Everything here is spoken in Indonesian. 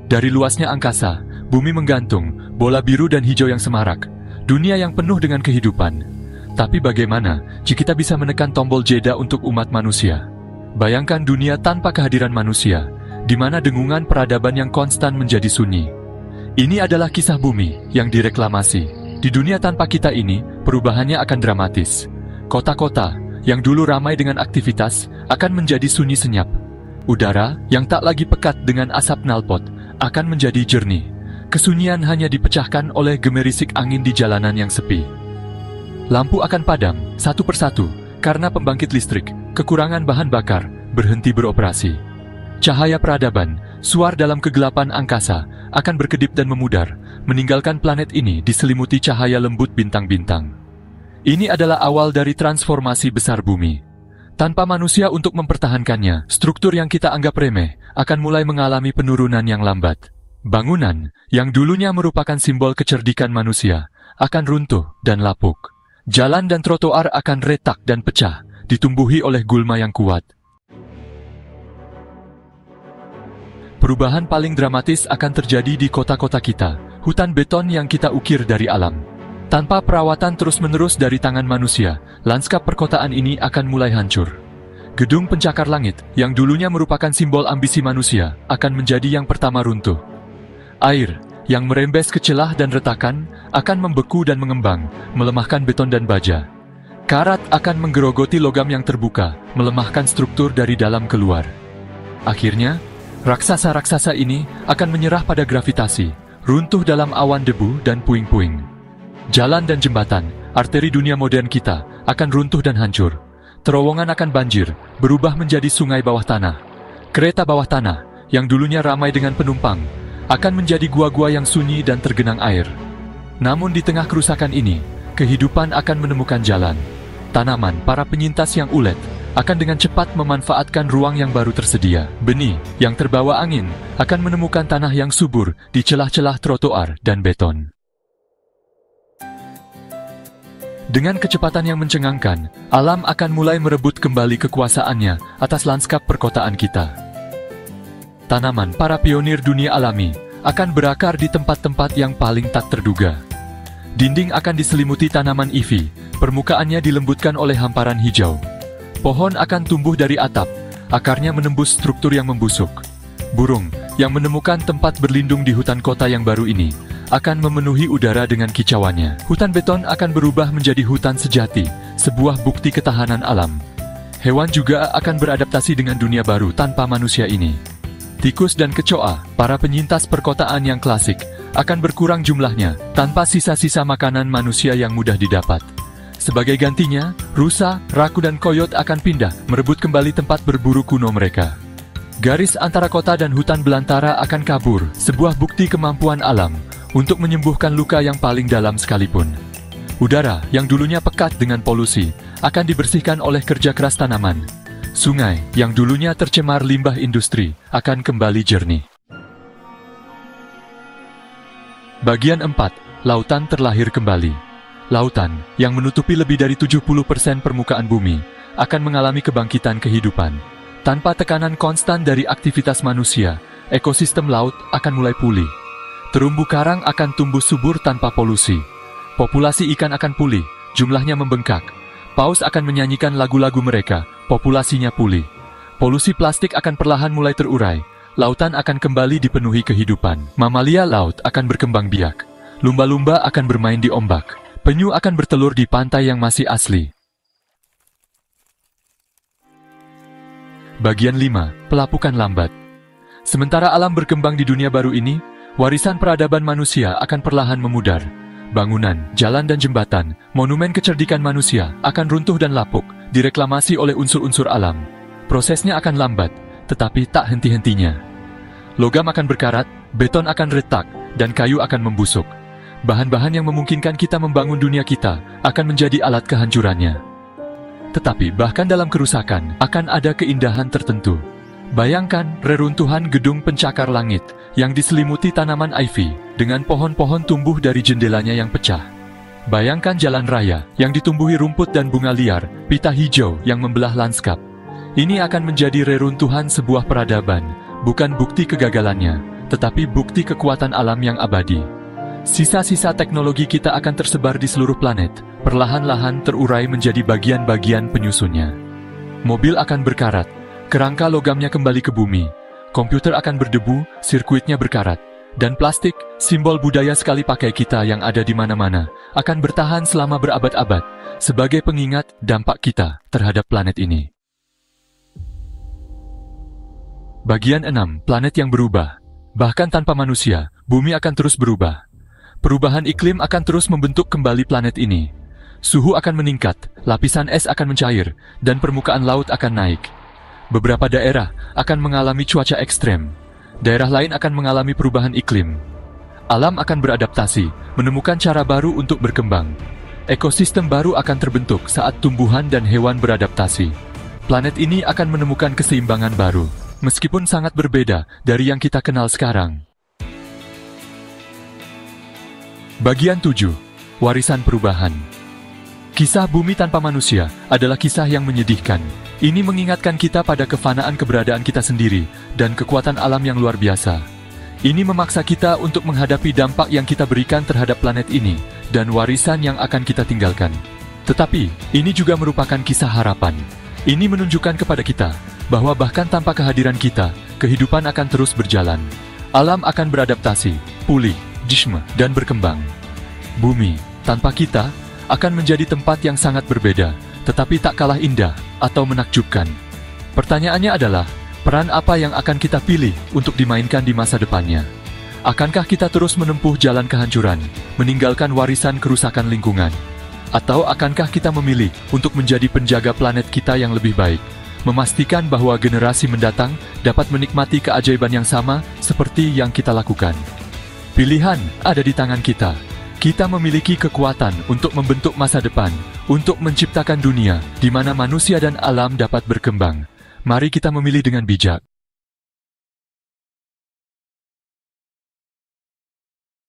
Dari luasnya angkasa, bumi menggantung, bola biru dan hijau yang semarak, dunia yang penuh dengan kehidupan. Tapi bagaimana jika kita bisa menekan tombol jeda untuk umat manusia? Bayangkan dunia tanpa kehadiran manusia, di mana dengungan peradaban yang konstan menjadi sunyi. Ini adalah kisah bumi yang direklamasi. Di dunia tanpa kita ini, perubahannya akan dramatis. Kota-kota yang dulu ramai dengan aktivitas akan menjadi sunyi senyap. Udara yang tak lagi pekat dengan asap knalpot akan menjadi jernih. Kesunyian hanya dipecahkan oleh gemerisik angin di jalanan yang sepi. Lampu akan padam satu persatu karena pembangkit listrik, kekurangan bahan bakar, berhenti beroperasi. Cahaya peradaban, suar dalam kegelapan angkasa, akan berkedip dan memudar, meninggalkan planet ini diselimuti cahaya lembut bintang-bintang. Ini adalah awal dari transformasi besar bumi. Tanpa manusia untuk mempertahankannya, struktur yang kita anggap remeh akan mulai mengalami penurunan yang lambat. Bangunan yang dulunya merupakan simbol kecerdikan manusia akan runtuh dan lapuk. Jalan dan trotoar akan retak dan pecah, ditumbuhi oleh gulma yang kuat. Perubahan paling dramatis akan terjadi di kota-kota kita, hutan beton yang kita ukir dari alam. Tanpa perawatan terus-menerus dari tangan manusia, lanskap perkotaan ini akan mulai hancur. Gedung pencakar langit, yang dulunya merupakan simbol ambisi manusia, akan menjadi yang pertama runtuh. Air, yang merembes ke celah dan retakan, akan membeku dan mengembang, melemahkan beton dan baja. Karat akan menggerogoti logam yang terbuka, melemahkan struktur dari dalam keluar. Akhirnya, raksasa-raksasa ini akan menyerah pada gravitasi, runtuh dalam awan debu dan puing-puing. Jalan dan jembatan, arteri dunia modern kita, akan runtuh dan hancur. Terowongan akan banjir, berubah menjadi sungai bawah tanah. Kereta bawah tanah, yang dulunya ramai dengan penumpang, akan menjadi gua-gua yang sunyi dan tergenang air. Namun di tengah kerusakan ini, kehidupan akan menemukan jalan. Tanaman, para penyintas yang ulet, akan dengan cepat memanfaatkan ruang yang baru tersedia. Benih, yang terbawa angin, akan menemukan tanah yang subur di celah-celah trotoar dan beton. Dengan kecepatan yang mencengangkan, alam akan mulai merebut kembali kekuasaannya atas lanskap perkotaan kita. Tanaman, para pionir dunia alami, akan berakar di tempat-tempat yang paling tak terduga. Dinding akan diselimuti tanaman ivy, permukaannya dilembutkan oleh hamparan hijau. Pohon akan tumbuh dari atap, akarnya menembus struktur yang membusuk. Burung, yang menemukan tempat berlindung di hutan kota yang baru ini, akan memenuhi udara dengan kicauannya. Hutan beton akan berubah menjadi hutan sejati, sebuah bukti ketahanan alam. Hewan juga akan beradaptasi dengan dunia baru tanpa manusia ini. Tikus dan kecoa, para penyintas perkotaan yang klasik, akan berkurang jumlahnya, tanpa sisa-sisa makanan manusia yang mudah didapat. Sebagai gantinya, rusa, raku dan koyot akan pindah, merebut kembali tempat berburu kuno mereka. Garis antara kota dan hutan belantara akan kabur, sebuah bukti kemampuan alam untuk menyembuhkan luka yang paling dalam sekalipun. Udara yang dulunya pekat dengan polusi akan dibersihkan oleh kerja keras tanaman. Sungai yang dulunya tercemar limbah industri akan kembali jernih. Bagian 4. Lautan terlahir kembali. Lautan yang menutupi lebih dari 70% permukaan bumi akan mengalami kebangkitan kehidupan. Tanpa tekanan konstan dari aktivitas manusia, ekosistem laut akan mulai pulih. Terumbu karang akan tumbuh subur tanpa polusi. Populasi ikan akan pulih, jumlahnya membengkak. Paus akan menyanyikan lagu-lagu mereka, populasinya pulih. Polusi plastik akan perlahan mulai terurai. Lautan akan kembali dipenuhi kehidupan. Mamalia laut akan berkembang biak. Lumba-lumba akan bermain di ombak. Penyu akan bertelur di pantai yang masih asli. Bagian 5. Pelapukan lambat. Sementara alam berkembang di dunia baru ini, warisan peradaban manusia akan perlahan memudar. Bangunan, jalan dan jembatan, monumen kecerdikan manusia akan runtuh dan lapuk, direklamasi oleh unsur-unsur alam. Prosesnya akan lambat, tetapi tak henti-hentinya. Logam akan berkarat, beton akan retak, dan kayu akan membusuk. Bahan-bahan yang memungkinkan kita membangun dunia kita akan menjadi alat kehancurannya. Tetapi bahkan dalam kerusakan akan ada keindahan tertentu. Bayangkan reruntuhan gedung pencakar langit yang diselimuti tanaman ivy dengan pohon-pohon tumbuh dari jendelanya yang pecah. Bayangkan jalan raya yang ditumbuhi rumput dan bunga liar, pita hijau yang membelah lanskap. Ini akan menjadi reruntuhan sebuah peradaban, bukan bukti kegagalannya, tetapi bukti kekuatan alam yang abadi. Sisa-sisa teknologi kita akan tersebar di seluruh planet, perlahan-lahan terurai menjadi bagian-bagian penyusunnya. Mobil akan berkarat, kerangka logamnya kembali ke bumi, komputer akan berdebu, sirkuitnya berkarat, dan plastik, simbol budaya sekali pakai kita yang ada di mana-mana, akan bertahan selama berabad-abad, sebagai pengingat dampak kita terhadap planet ini. Bagian 6. Planet yang berubah. Bahkan tanpa manusia, bumi akan terus berubah. Perubahan iklim akan terus membentuk kembali planet ini. Suhu akan meningkat, lapisan es akan mencair, dan permukaan laut akan naik. Beberapa daerah akan mengalami cuaca ekstrem. Daerah lain akan mengalami perubahan iklim. Alam akan beradaptasi, menemukan cara baru untuk berkembang. Ekosistem baru akan terbentuk saat tumbuhan dan hewan beradaptasi. Planet ini akan menemukan keseimbangan baru, meskipun sangat berbeda dari yang kita kenal sekarang. Bagian 7. Warisan perubahan. Kisah bumi tanpa manusia adalah kisah yang menyedihkan. Ini mengingatkan kita pada kefanaan keberadaan kita sendiri dan kekuatan alam yang luar biasa. Ini memaksa kita untuk menghadapi dampak yang kita berikan terhadap planet ini dan warisan yang akan kita tinggalkan. Tetapi, ini juga merupakan kisah harapan. Ini menunjukkan kepada kita bahwa bahkan tanpa kehadiran kita, kehidupan akan terus berjalan. Alam akan beradaptasi, pulih, dan berkembang. Bumi, tanpa kita, akan menjadi tempat yang sangat berbeda, tetapi tak kalah indah atau menakjubkan. Pertanyaannya adalah, peran apa yang akan kita pilih untuk dimainkan di masa depannya? Akankah kita terus menempuh jalan kehancuran, meninggalkan warisan kerusakan lingkungan? Atau akankah kita memilih untuk menjadi penjaga planet kita yang lebih baik, memastikan bahwa generasi mendatang dapat menikmati keajaiban yang sama seperti yang kita lakukan? Pilihan ada di tangan kita. Kita memiliki kekuatan untuk membentuk masa depan, untuk menciptakan dunia di mana manusia dan alam dapat berkembang. Mari kita memilih dengan bijak.